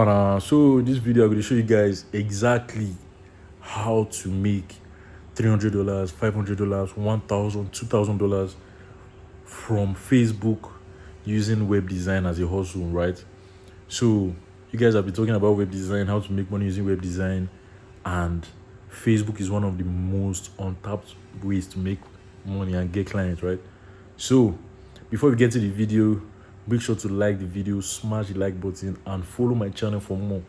So this video I'm going to show you guys exactly how to make $300, $500, $1,000, $2,000 from Facebook using web design as a hustle, right? So you guys have been talking about web design, how to make money using web design, and Facebook is one of the most untapped ways to make money and get clients, right? So before we get to the video, make sure to like the video, smash the like button, and follow my channel for more.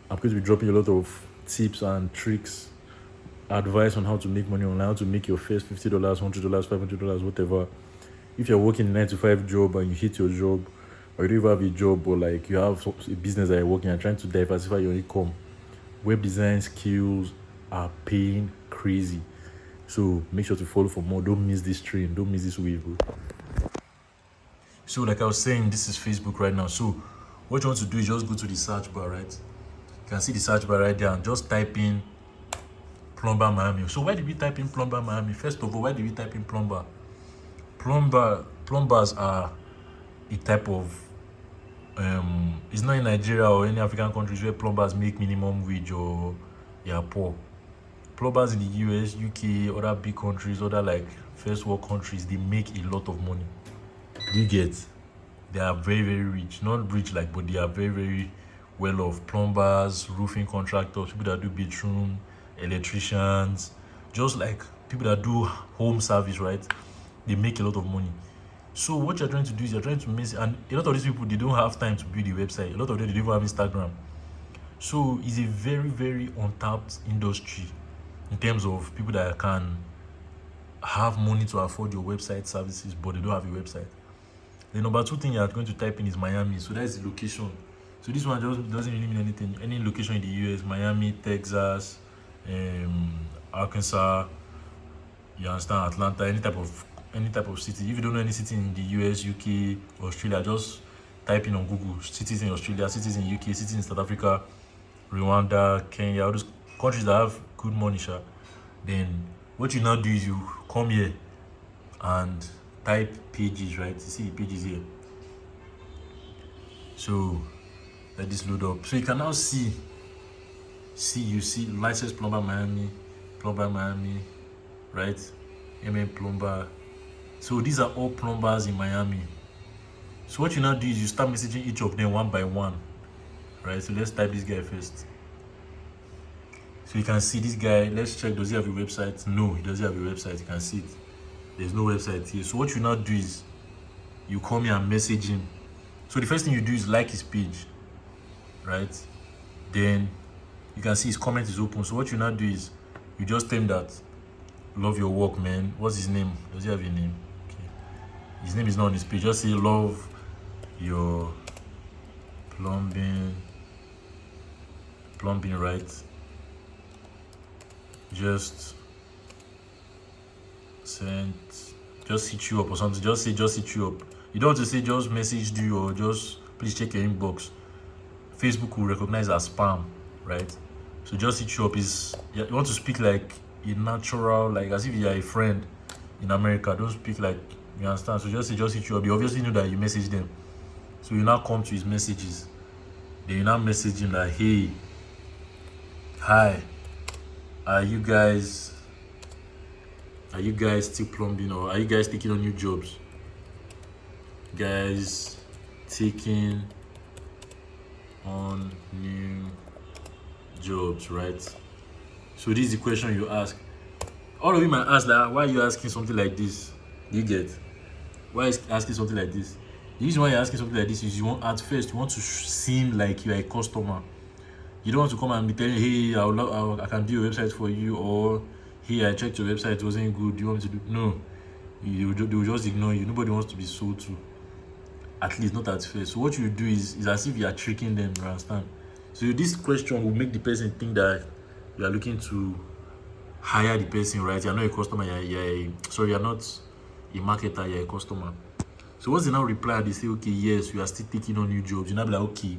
I'm going to be dropping a lot of tips and tricks, advice on how to make money online, how to make your first $50, $100, $500, whatever. If you're working a 9 to 5 job and you hate your job, or you don't even have a job, or like you have a business that you're working and trying to diversify your income, web design skills are paying crazy. So make sure to follow for more. Don't miss this train. Don't miss this wave, bro. So like I was saying, this is Facebook right now. So what you want to do is just go to the search bar, right? You can see the search bar right there and just type in plumber Miami. So why did we type in plumber Miami? First of all, why did we type in plumber? Plumbers are a type of it's not in Nigeria or any African countries where plumbers make minimum wage or they are poor. Plumbers in the US, UK, other big countries, other like first world countries, they make a lot of money. You get, they are very, very rich. Not rich like, but they are very, very well off. Plumbers, roofing contractors, people that do bedroom, electricians, just like people that do home service, right? They make a lot of money. So what you're trying to do is you're trying to miss, and a lot of these people, they don't have time to build a website. A lot of them, they don't even have Instagram. So it's a very, very untapped industry in terms of people that can have money to afford your website services, but they don't have a website. The number two thing you're going to type in is Miami. So that's the location. So this one just doesn't really mean anything. Any location in the US, Miami, Texas, Arkansas, you understand, Atlanta, any type of city. If you don't know any city in the US, UK, Australia, just type in on Google cities in Australia, cities in UK, cities in South Africa, Rwanda, Kenya, all those countries that have good money, sure. Then what you now do is you come here and type pages, right? You see the pages here. So let this load up. So you can now see you see licensed plumber Miami, right? Plumber. So these are all plumbers in Miami. So what you now do is you start messaging each of them one by one, right? So let's type this guy first. So you can see this guy. Let's check, does he have a website? No, he doesn't have a website. You can see it. There's no website here. So what you now do is you come here and message him. So the first thing you do is like his page, right? Then you can see his comment is open. So what you now do is you just tell him that, love your work, man. What's his name? Does he have a name? Okay. His name is not on his page. Just say love your plumbing, right? Just hit you up or something. Just say just hit you up. You don't have to say just messaged you or just please check your inbox. Facebook will recognize as spam, right? So just hit you up is you want to speak like a natural, like as if you're a friend in America. Don't speak like, you understand? So just say just hit you up. You obviously know that you message them. So you now come to his messages. Then you now message him like, hey, hi, are you guys still plumbing, or are you guys taking on new jobs? Guys taking on new jobs, right? So this is the question you ask. All of you might ask that, why are you asking something like this? You get? Why is asking something like this? The reason why you're asking something like this is you want, at first, you want to seem like you're a customer. You don't want to come and be telling, hey, I can do a website for you, or hey, I checked your website, it wasn't good. Do you want me to do? No. They will just ignore you. Nobody wants to be sold to. At least not at first. So what you do is as if you are tricking them, you understand? So this question will make the person think that you are looking to hire the person, right? You're not a customer, you're not a marketer, you're a customer. So once they now reply, they say, okay, yes, we are still taking on new jobs. You now be like, okay,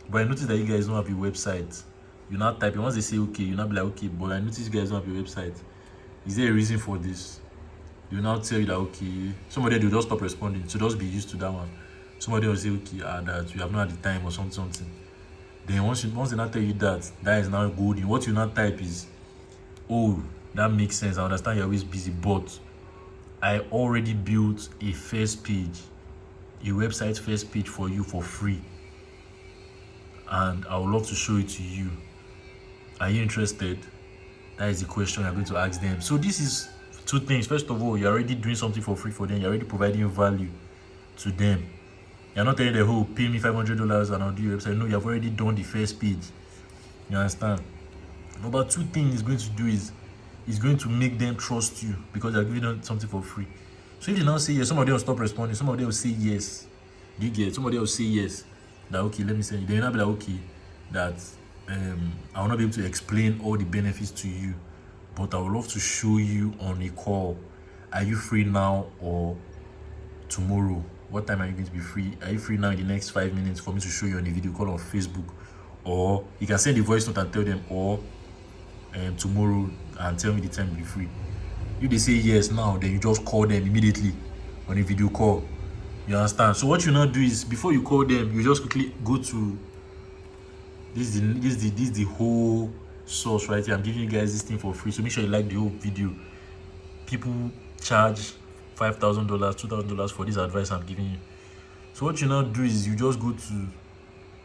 but I noticed that you guys don't have a website. You now type it. Once they say okay, you now be like, okay, but I noticed you guys don't have a website. Is there a reason for this? They will now tell you that okay, somebody will just stop responding. So just be used to that one. Somebody will say okay, that we have not had the time or something. once they not tell you that is now good. What you not type is, oh, that makes sense. I understand you're always busy, but I already built a first page, a website first page for you for free, and I would love to show it to you. Are you interested? That is the question you're going to ask them. So this is two things. First of all, you're already doing something for free for them. You're already providing value to them. You're not telling them, oh, pay me $500 and I'll do your website. No, you've already done the first page. You understand? Number two thing is going to do is going to make them trust you because you're giving them something for free. So if you now say yes, somebody will stop responding. Somebody will say yes. Do you get? Somebody will say yes. That okay, let me say. Then you'll not be like, okay, that I will not be able to explain all the benefits to you, but I would love to show you on a call. Are you free now or tomorrow? What time are you going to be free? Are you free now in the next 5 minutes for me to show you on a video call on Facebook? Or you can send a voice note and tell them, or tomorrow, and tell me the time you'll be free. If they say yes now, then you just call them immediately on a video call. You understand? So what you now do is, before you call them, you just quickly go to this is the whole source right here. I'm giving you guys this thing for free, so make sure you like the whole video. People charge $5,000, $2,000 for this advice I'm giving you. So what you now do is you just go to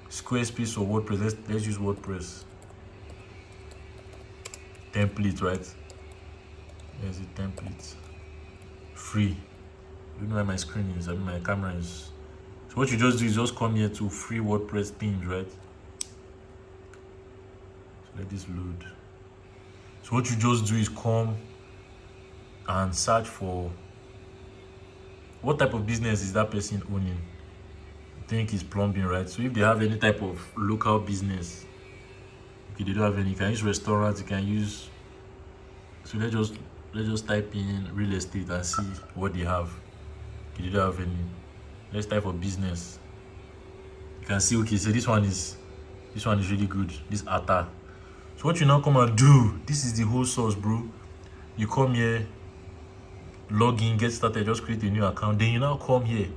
Squarespace or WordPress. Let's use WordPress. Template, right? There's a template. Free. You know where my screen is, my camera is. So what you just do is just come here to free WordPress themes, right? So let this load. So what you just do is come and search for what type of business is that person owning. I think it's plumbing, right? So if they have any type of local business, okay, they don't have any. You can use restaurants, you can use. So let's just type in real estate and see what they have. Okay, they don't have any. Let's type for business. You can see, okay, so this one is really good. This Atta. So what you now come and do, this is the whole source, bro. You come here, log in, get started, just create a new account. Then you now come here.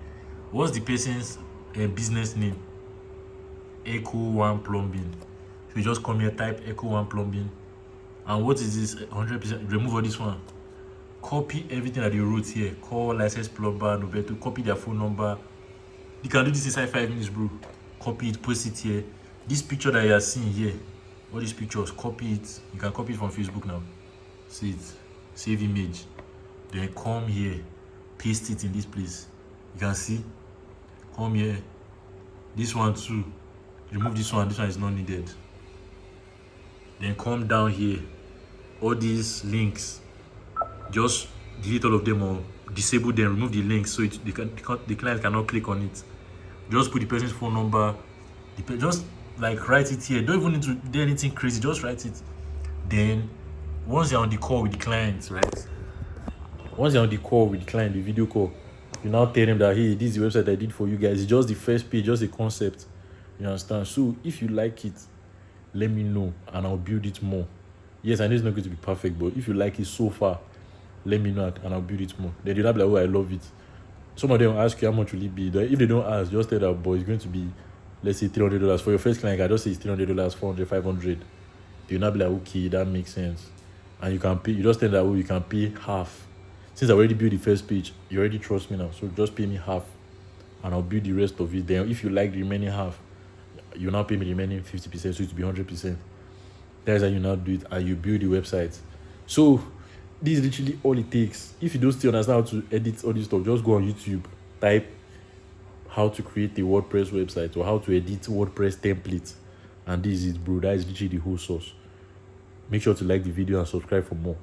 What's the person's business name? Echo One Plumbing. So you just come here, type Echo One Plumbing. And what is this? 100%. Remove all this one. Copy everything that you wrote here. Call licensed plumber, Nobeto. Copy their phone number. You can do this inside 5 minutes, bro. Copy it, post it here. This picture that you are seeing here, all these pictures, copy it. You can copy it from Facebook now. See it. Save image. Then come here, paste it in this place. You can see. Come here. This one too. Remove this one. This one is not needed. Then come down here. All these links, just delete all of them or disable them. Remove the links so the client cannot click on it. Just put the person's phone number. Just like write it here. Don't even need to do anything crazy. Just write it. Then once you're on the call with the client, right? Once you're on the call with the client, the video call, you now tell them that, hey, this is the website I did for you guys. It's just the first page, just a concept. You understand? So if you like it, let me know and I'll build it more. Yes, I know it's not going to be perfect, but if you like it so far, let me know and I'll build it more. Then you'll be like, oh, I love it. Some of them will ask you how much will it be. If they don't ask, just tell that, boy, it's going to be, let's say $300. For your first client, I just say it's $300, $400, $500. You'll not be like, okay, that makes sense. And you can pay, you just tell that, oh, you can pay half. Since I already built the first page, you already trust me now. So just pay me half and I'll build the rest of it. Then if you like the remaining half, you now pay me the remaining 50%, so it will be 100%. That's how you now do it and you build the website. So this is literally all it takes. If you don't still understand how to edit all this stuff, just go on YouTube, type how to create a WordPress website or how to edit WordPress templates, and this is it, bro. That is literally the whole source. Make sure to like the video and subscribe for more.